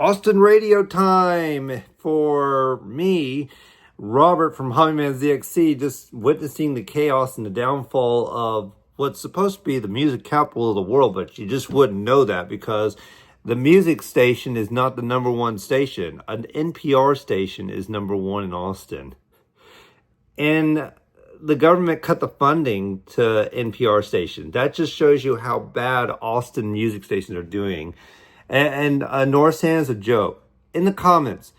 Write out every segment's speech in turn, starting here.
Austin radio time for me, Robert from Hobbyman ZXC, just witnessing the chaos and the downfall of what's supposed to be the music capital of the world, but you just wouldn't know that because the music station is not the number one station. An NPR station is number one in Austin. And the government cut the funding to NPR stations. That just shows you how bad Austin music stations are doing. And Norson is a joke. In the comments,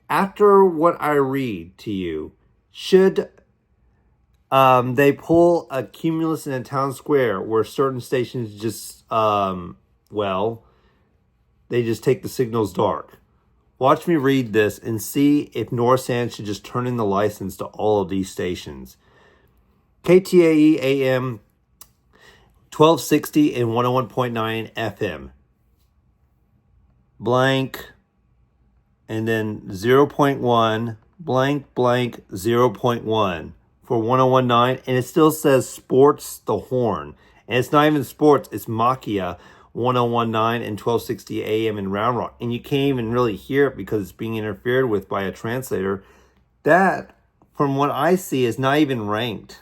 after what I read to you, should they pull a Cumulus in a town square where certain stations just, they just take the signals dark? Watch me read this and see if Norson should just turn in the license to all of these stations. KTAE AM 1260 and 101.9 FM. Blank, and then 0.1, blank, blank, 0.1 for 101.9, and it still says Sports the Horn. And it's not even sports, it's Machia 101.9 and 1260 AM in Round Rock. And you can't even really hear it because it's being interfered with by a translator. That, from what I see, is not even ranked.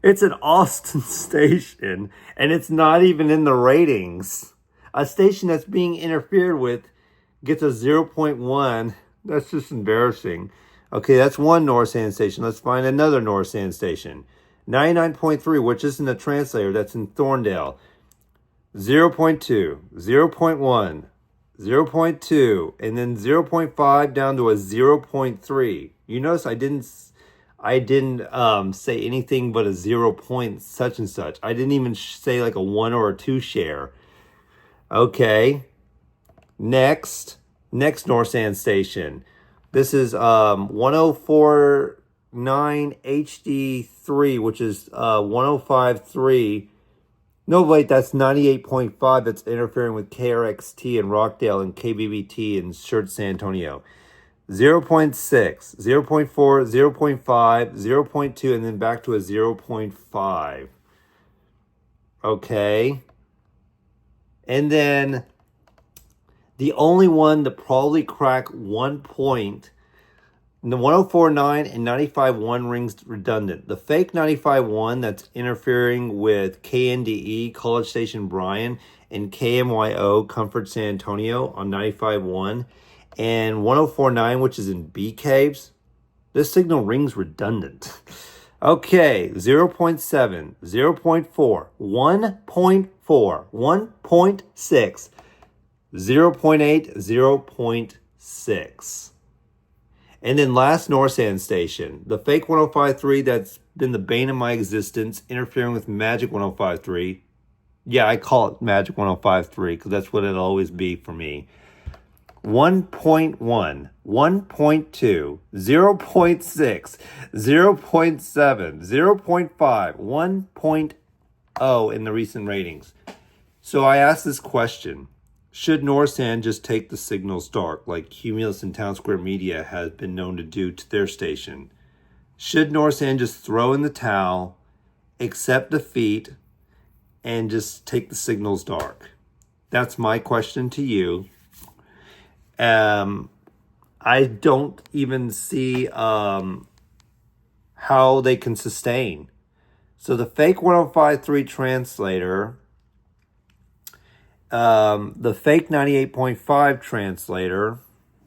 It's an Austin station, and it's not even in the ratings. A station that's being interfered with gets a 0.1. That's just embarrassing. Okay, that's one Norson station. Let's find another Norson station. 99.3, which isn't a translator. That's in Thorndale. 0.2, 0.1, 0.2, and then 0.5 down to a 0.3. You notice I didn't say anything but a 0 point such and such. I didn't even say like a 1 or a 2 share. Okay, next Norson station. This is 104.9 HD3, which is 105.3. No, wait, that's 98.5. That's interfering with KRXT in Rockdale and KBBT in Church San Antonio. 0.6, 0.4, 0.5, 0.2, and then back to a 0.5. Okay. And then the only one that probably cracked 1 point, the 104.9 and 95.1 rings redundant. The fake 95.1 that's interfering with KNDE, College Station Bryan, and KMYO, Comfort San Antonio on 95.1, and 104.9, which is in B Caves. This signal rings redundant. Okay, 0.7, 0.4, 1.4, 1.6, 0.8, 0.6. And then last Norson station, the fake 105.3 that's been the bane of my existence, interfering with Magic 105.3. Yeah, I call it Magic 105.3 because that's what it'll always be for me. 1.1, 1.2, 0.6, 0.7, 0.5, 1.0 in the recent ratings. So I asked this question. Should Norson just take the signals dark like Cumulus and Town Square Media has been known to do to their station? Should Norson just throw in the towel, accept defeat, and just take the signals dark? That's my question to you. I don't even see how they can sustain. So the fake 105.3 translator, the fake 98.5 translator,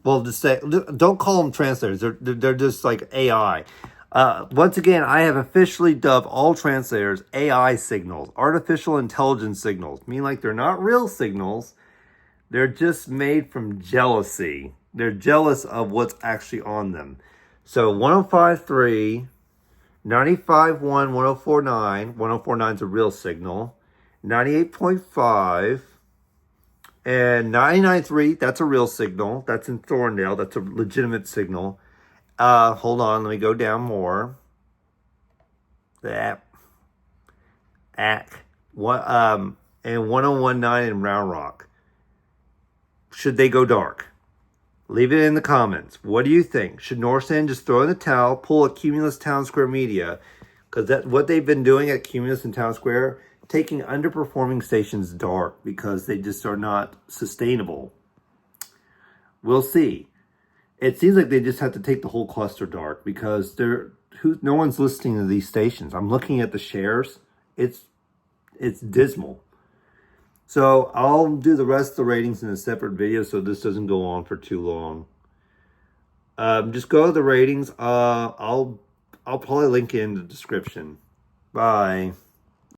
well, just say, don't call them translators. They're just like AI. Once again, I have officially dubbed all translators AI signals, artificial intelligence signals, meaning like they're not real signals. They're just made from jealousy. They're jealous of what's actually on them. So 105.3, 95.1, 104.9. 104.9 is a real signal. 98.5 and 99.3, that's a real signal. That's in Thorndale. That's a legitimate signal. Hold on, let me go down more. And 101.9 in Round Rock. Should they go dark? Leave it in the comments. What do you think? Should Norson just throw in the towel, pull a Cumulus Town Square Media? Because that's what they've been doing at Cumulus and Town Square, taking underperforming stations dark because they just are not sustainable. We'll see. It seems like they just have to take the whole cluster dark because no one's listening to these stations. I'm looking at the shares. It's dismal. So I'll do the rest of the ratings in a separate video so this doesn't go on for too long. Just go to the ratings. I'll probably link it in the description. Bye.